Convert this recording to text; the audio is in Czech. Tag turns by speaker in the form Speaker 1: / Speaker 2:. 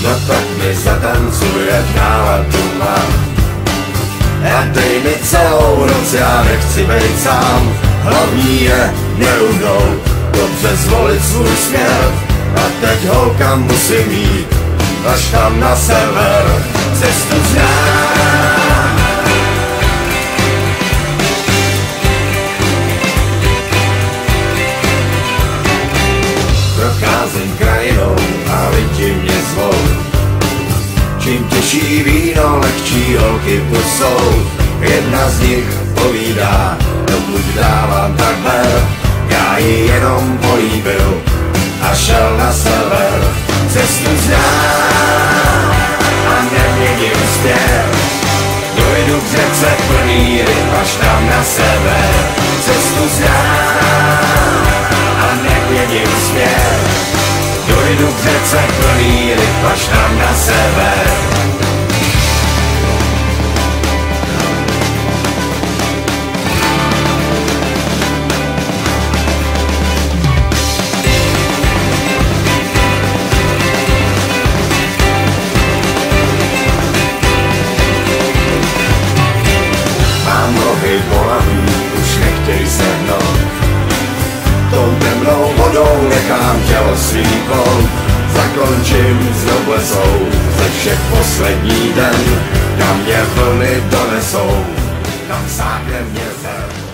Speaker 1: No tak mi zatancuj, ať náladu mám. A dej mi celou noc, já nechci být sám. Hlavní je neuhnout, dobře zvolit svůj směr. A teď holka musím jít, až tam na sever. Cestu znám. Procházím krajinou a lidi mě zvou. Čím těžší víno, lehčí holky pusou. Jedna z nich povídá, dokud dávám tak ber. Já ji jenom políbil a šel na sever. Cestu znám a neměním směr. Dojdu k řece plný ryb až tam na sever. Cestu znám a neměním směr. Dojdu k řece plný ryb až tam na sever. Mám nohy bolavý, už nechtěj sehnout. Tou temnou vodou nechám tělo svítnout. Zakončím s noblesou ze všech poslední den. Kam mě vlny donesou, tam sáhne mě zem.